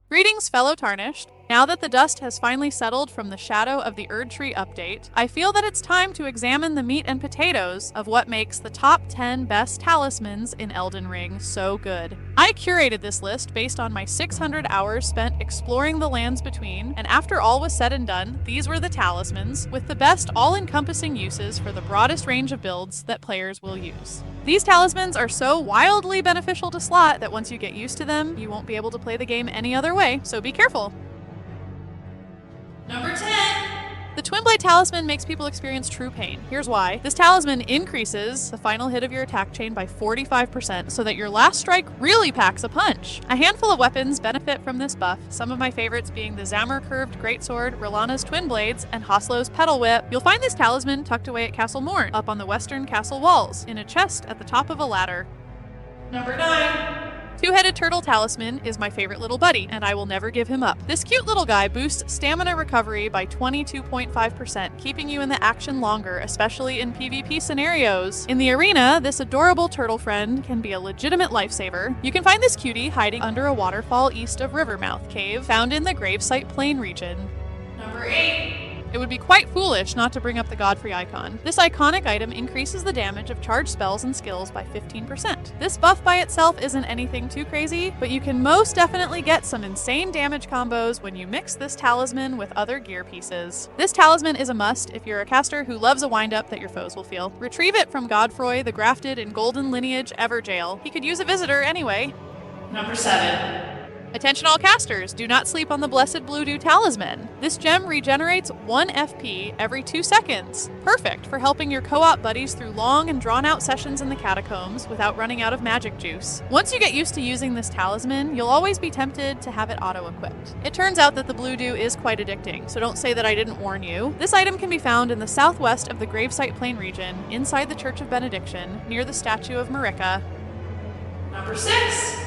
Greetings, fellow Tarnished. Now that the dust has finally settled from the shadow of the Erdtree update, I feel that it's time to examine the meat and potatoes of what makes the top 10 best talismans in Elden Ring so good. I curated this list based on my 600 hours spent exploring the lands between, and after all was said and done, these were the talismans with the best all-encompassing uses for the broadest range of builds that players will use. These talismans are so wildly beneficial to slot that once you get used to them, you won't be able to play the game any other way, so be careful. Number 10! The Twinblade Talisman makes people experience true pain. Here's why. This talisman increases the final hit of your attack chain by 45% so that your last strike really packs a punch. A handful of weapons benefit from this buff, some of my favorites being the Zamor Curved Greatsword, Rellana's Twin Blades, and Hoslow's Petal Whip. You'll find this talisman tucked away at Castle Morn, up on the western castle walls, in a chest at the top of a ladder. Number 9! Two-Headed Turtle Talisman is my favorite little buddy, and I will never give him up. This cute little guy boosts stamina recovery by 22.5%, keeping you in the action longer, especially in PvP scenarios. In the arena, this adorable turtle friend can be a legitimate lifesaver. You can find this cutie hiding under a waterfall east of Rivermouth Cave, found in the Gravesite Plain region. Number 8! It would be quite foolish not to bring up the Godfrey icon. This iconic item increases the damage of charged spells and skills by 15%. This buff by itself isn't anything too crazy, but you can most definitely get some insane damage combos when you mix this talisman with other gear pieces. This talisman is a must if you're a caster who loves a wind-up that your foes will feel. Retrieve it from Godfroy, the grafted and golden lineage Evergaol. He could use a visitor anyway. Number 7. Attention all casters, do not sleep on the Blessed Blue Dew Talisman. This gem regenerates 1 FP every 2 seconds. Perfect for helping your co-op buddies through long and drawn-out sessions in the catacombs without running out of magic juice. Once you get used to using this talisman, you'll always be tempted to have it auto-equipped. It turns out that the Blue Dew is quite addicting, so don't say that I didn't warn you. This item can be found in the southwest of the Gravesite Plain region, inside the Church of Benediction, near the statue of Marika. Number 6!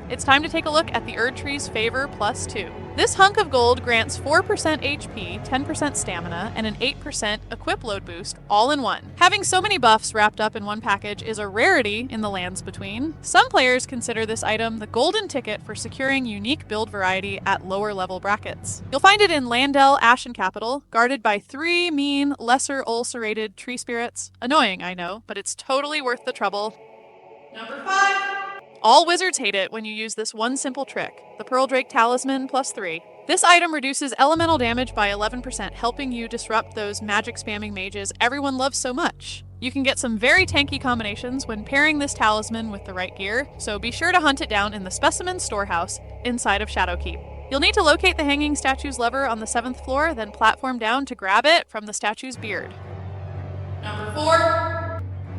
It's time to take a look at the Erdtree's Favor Plus 2. This hunk of gold grants 4% HP, 10% stamina, and an 8% equip load boost, all in one. Having so many buffs wrapped up in one package is a rarity in the lands between. Some players consider this item the golden ticket for securing unique build variety at lower level brackets. You'll find it in Landel, Ashen Capital, guarded by 3 mean, lesser ulcerated tree spirits. Annoying, I know, but it's totally worth the trouble. Number 5! All wizards hate it when you use this one simple trick, the Pearl Drake Talisman plus 3. This item reduces elemental damage by 11%, helping you disrupt those magic spamming mages everyone loves so much. You can get some very tanky combinations when pairing this talisman with the right gear, so be sure to hunt it down in the Specimen Storehouse inside of Shadowkeep. You'll need to locate the hanging statue's lever on the 7th floor, then platform down to grab it from the statue's beard. Number 4.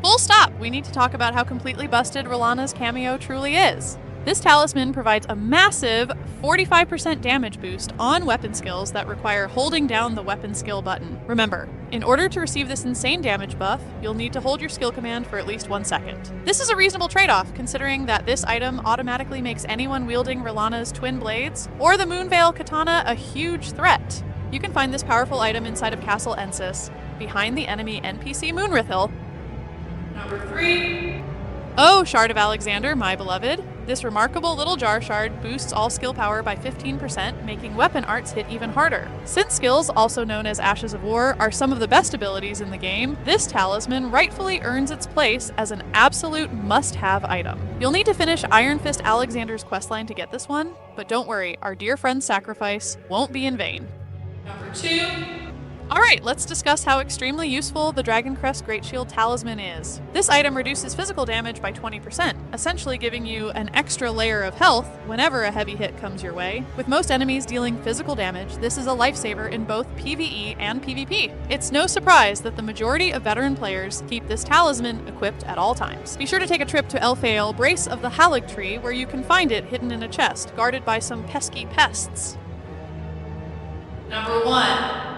Full stop! We need to talk about how completely busted Rellana's cameo truly is. This talisman provides a massive 45% damage boost on weapon skills that require holding down the weapon skill button. Remember, in order to receive this insane damage buff, you'll need to hold your skill command for at least 1 second. This is a reasonable trade-off, considering that this item automatically makes anyone wielding Rellana's Twin Blades or the Moonveil Katana a huge threat. You can find this powerful item inside of Castle Ensis, behind the enemy NPC Moonrithil. Number 3. Oh, Shard of Alexander, my beloved. This remarkable little jar shard boosts all skill power by 15%, making weapon arts hit even harder. Since skills, also known as Ashes of War, are some of the best abilities in the game, this talisman rightfully earns its place as an absolute must-have item. You'll need to finish Iron Fist Alexander's questline to get this one, but don't worry, our dear friend's sacrifice won't be in vain. Number 2. Alright, let's discuss how extremely useful the Dragoncrest Great Shield Talisman is. This item reduces physical damage by 20%, essentially giving you an extra layer of health whenever a heavy hit comes your way. With most enemies dealing physical damage, this is a lifesaver in both PvE and PvP. It's no surprise that the majority of veteran players keep this talisman equipped at all times. Be sure to take a trip to Elphael, Brace of the Haligtree, where you can find it hidden in a chest, guarded by some pesky pests. Number 1.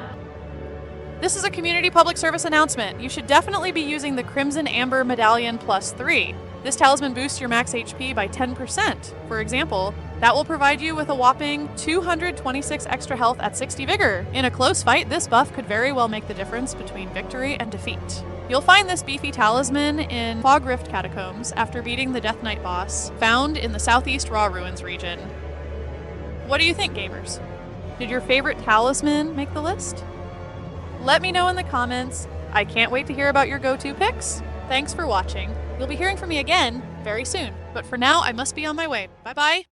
This is a community public service announcement. You should definitely be using the Crimson Amber Medallion plus 3. This talisman boosts your max HP by 10%. For example, that will provide you with a whopping 226 extra health at 60 vigor. In a close fight, this buff could very well make the difference between victory and defeat. You'll find this beefy talisman in Fog Rift Catacombs after beating the Death Knight boss, found in the Southeast Raw Ruins region. What do you think, gamers? Did your favorite talisman make the list? Let me know in the comments. I can't wait to hear about your go-to picks. Thanks for watching. You'll be hearing from me again very soon. But for now, I must be on my way. Bye-bye.